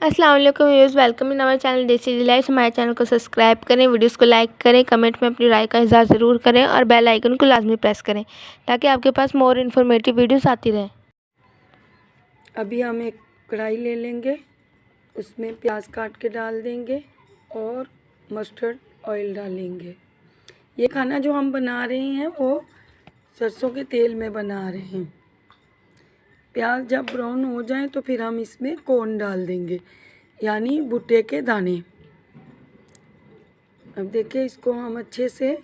अस्सलाम वालेकुम viewers, welcome in our channel Desi delights. हमारे चैनल को सब्सक्राइब करें, वीडियोस को लाइक करें, कमेंट में अपनी राय का इज़हार ज़रूर करें और बेल आइकन को लाजमी प्रेस करें ताकि आपके पास मोर इन्फॉर्मेटिव वीडियोस आती रहें। अभी हम एक कढ़ाई ले लेंगे, उसमें प्याज काट के डाल देंगे और मस्टर्ड ऑयल डालेंगे। ये खाना जो हम बना रहे हैं वो सरसों के तेल में बना रहे हैं। प्याज जब ब्राउन हो जाए तो फिर हम इसमें कॉर्न डाल देंगे, यानी भुट्टे के दाने। अब देखिए इसको हम अच्छे से,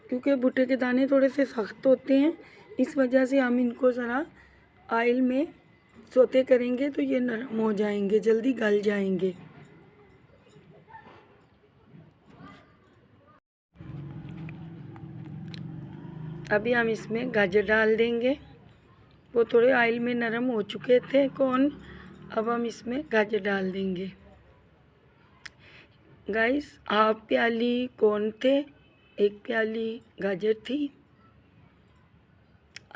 क्योंकि भुट्टे के दाने थोड़े से सख्त होते हैं, इस वजह से हम इनको ज़रा ऑयल में सोते करेंगे तो ये नरम हो जाएंगे, जल्दी गल जाएंगे। अभी हम इसमें गाजर डाल देंगे। वो थोड़े ऑयल में नरम हो चुके थे कॉर्न, अब हम इसमें गाजर डाल देंगे। गाइस, हाफ प्याली कॉर्न थे, एक प्याली गाजर थी,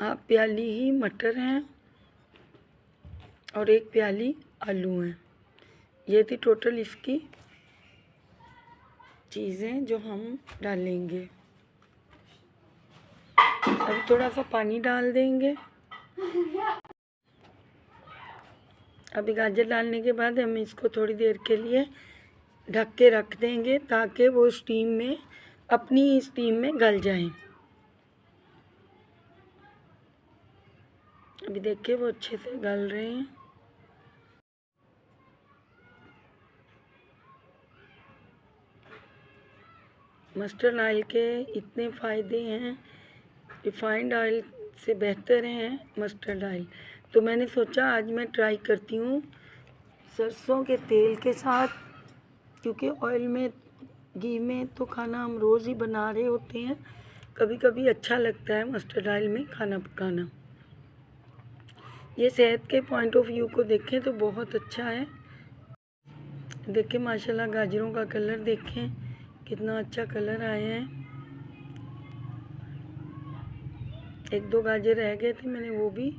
हाफ प्याली ही मटर हैं और एक प्याली आलू हैं। ये थी टोटल इसकी चीज़ें जो हम डालेंगे। अब थोड़ा सा पानी डाल देंगे। अभी गाजर डालने के बाद हम इसको थोड़ी देर के लिए ढक के रख देंगे ताकि वो स्टीम में, अपनी स्टीम में गल जाएं। अभी देखिए वो अच्छे से गल रहे हैं। मस्टर्ड ऑयल के इतने फ़ायदे हैं, रिफाइंड ऑयल से बेहतर हैं मस्टर्ड ऑयल। तो मैंने सोचा आज मैं ट्राई करती हूँ सरसों के तेल के साथ, क्योंकि ऑयल में, घी में तो खाना हम रोज़ ही बना रहे होते हैं, कभी कभी अच्छा लगता है मस्टर्ड ऑयल में खाना पकाना। ये सेहत के पॉइंट ऑफ व्यू को देखें तो बहुत अच्छा है। देखें माशाल्लाह, गाजरों का कलर देखें कितना अच्छा कलर आया है। एक दो गाजर रह गए थे, मैंने वो भी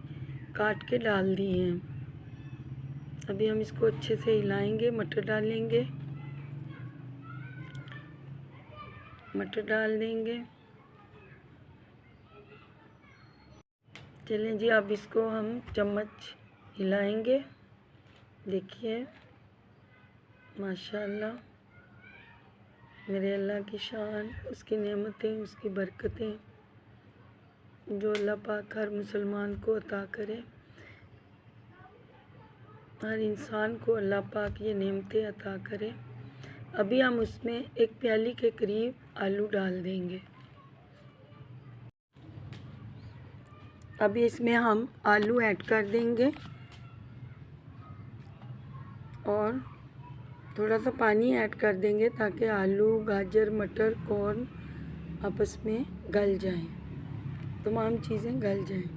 काट के डाल दिए हैं। अभी हम इसको अच्छे से हिलाएंगे। मटर डालेंगे, मटर डाल देंगे। चलें जी, अब इसको हम चम्मच हिलाएंगे। देखिए माशाल्लाह, मेरे अल्लाह की शान, उसकी नेमतें, उसकी बरकतें जो अल्लाह पाक हर मुसलमान को अता करे। हर इंसान को अल्लाह पाक ये नेमतें अता करे। अभी हम उसमें एक प्याली के करीब आलू डाल देंगे। अभी इसमें हम आलू ऐड कर देंगे और थोड़ा सा पानी ऐड कर देंगे ताकि आलू, गाजर, मटर, कॉर्न आपस में गल जाएं, तमाम चीज़ें गल जाएं।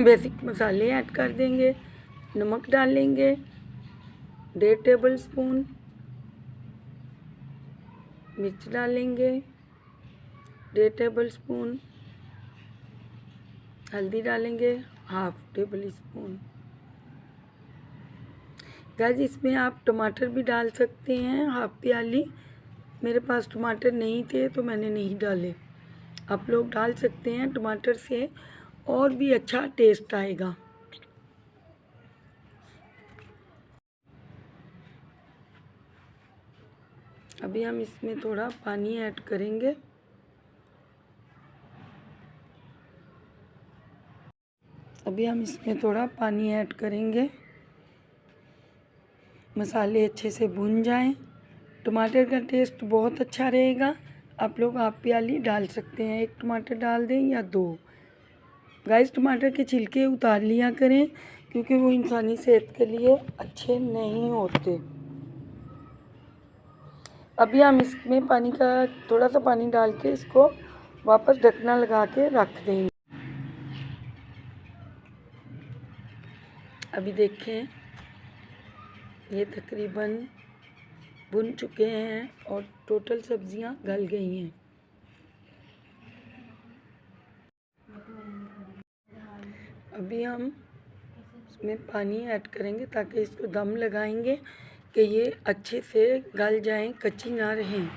बेसिक मसाले ऐड कर देंगे। नमक डालेंगे 1.5 टेबल स्पून, मिर्च डालेंगे 1.5 टेबल स्पून, हल्दी डालेंगे 1/2 टेबल स्पून। गाइस, इसमें आप टमाटर भी डाल सकते हैं, हाफ प्याली। मेरे पास टमाटर नहीं थे तो मैंने नहीं डाले। आप लोग डाल सकते हैं, टमाटर से और भी अच्छा टेस्ट आएगा। अभी हम इसमें थोड़ा पानी ऐड करेंगे। अभी हम इसमें थोड़ा पानी ऐड करेंगे। मसाले अच्छे से भुन जाएं। टमाटर का टेस्ट बहुत अच्छा रहेगा। आप लोग हाफ प्याली डाल सकते हैं, एक टमाटर डाल दें या 2। गाइस, टमाटर के छिलके उतार लिया करें क्योंकि वो इंसानी सेहत के लिए अच्छे नहीं होते। अभी हम इसमें पानी का थोड़ा सा पानी डाल के इसको वापस ढकना लगा के रख देंगे। अभी देखें ये तकरीबन भुन चुके हैं और टोटल सब्जियां गल गई हैं। अभी हम इसमें पानी ऐड करेंगे ताकि इसको दम लगाएंगे कि ये अच्छे से गल जाएं, कच्ची ना रहें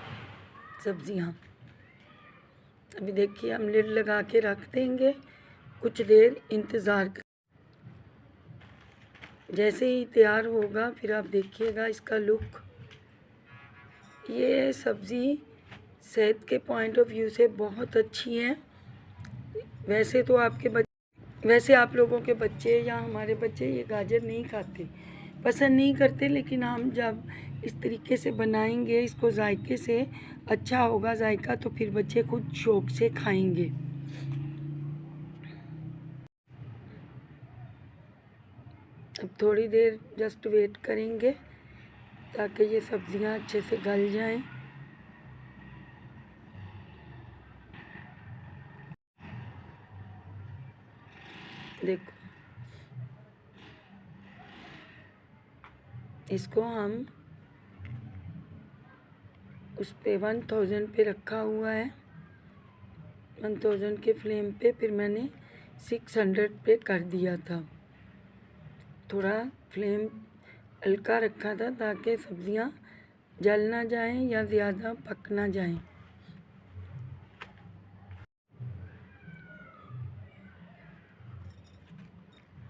सब्जियां। अभी देखिए हम लिड लगा के रख देंगे, कुछ देर इंतज़ार कर। जैसे ही तैयार होगा फिर आप देखिएगा इसका लुक। ये सब्ज़ी सेहत के पॉइंट ऑफ व्यू से बहुत अच्छी है। वैसे तो वैसे आप लोगों के बच्चे या हमारे बच्चे ये गाजर नहीं खाते, पसंद नहीं करते, लेकिन हम जब इस तरीके से बनाएंगे, इसको जायके से अच्छा होगा जायका, तो फिर बच्चे खुद शौक से खाएंगे। अब थोड़ी देर जस्ट वेट करेंगे ताकि ये सब्जियां अच्छे से गल जाएं। देखो इसको हम उस पे 1000 पे रखा हुआ है, 1000 के फ्लेम पे, फिर मैंने 600 पे कर दिया था। थोड़ा फ्लेम हल्का रखा था ताकि सब्जियां जल ना जाएं या ज़्यादा पक ना जाएं।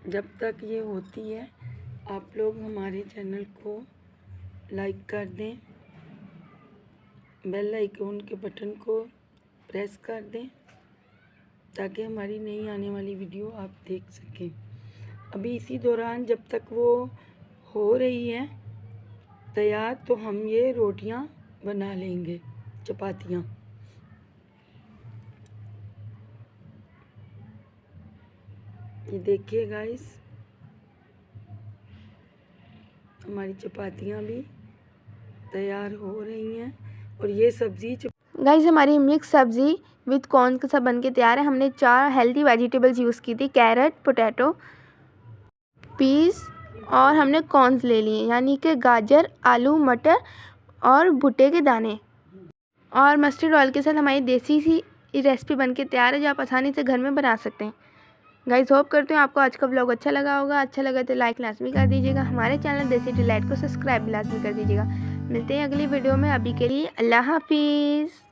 जब तक ये होती है आप लोग हमारे चैनल को लाइक कर दें, बेल आइकन के बटन को प्रेस कर दें ताकि हमारी नई आने वाली वीडियो आप देख सकें। अभी इसी दौरान जब तक वो हो रही है तैयार, तो हम ये रोटियां बना लेंगे, चपातियां। ये देखिए गाइस, हमारी चपातियां भी तैयार हो रही हैं। और ये सब्ज़ी गाइस हमारी मिक्स सब्ज़ी विद कॉर्न के साथ बनके तैयार है। हमने 4 हेल्दी वेजिटेबल्स यूज़ की थी, कैरेट, पोटैटो, पीस और हमने कॉर्न्स ले लिए, यानी कि गाजर, आलू, मटर और भुट्टे के दाने। और मस्टर्ड ऑयल के साथ हमारी देसी सी रेसिपी बनके तैयार है जो आप आसानी से घर में बना सकते हैं। गाइस होप करते हैं आपको आज का ब्लॉग अच्छा लगा होगा। अच्छा लगा तो लाइक लाजमी कर दीजिएगा। हमारे चैनल देसी डिलाइट को सब्सक्राइब भी लाजमी कर दीजिएगा। मिलते हैं अगली वीडियो में। अभी के लिए अल्लाह हाफिज़।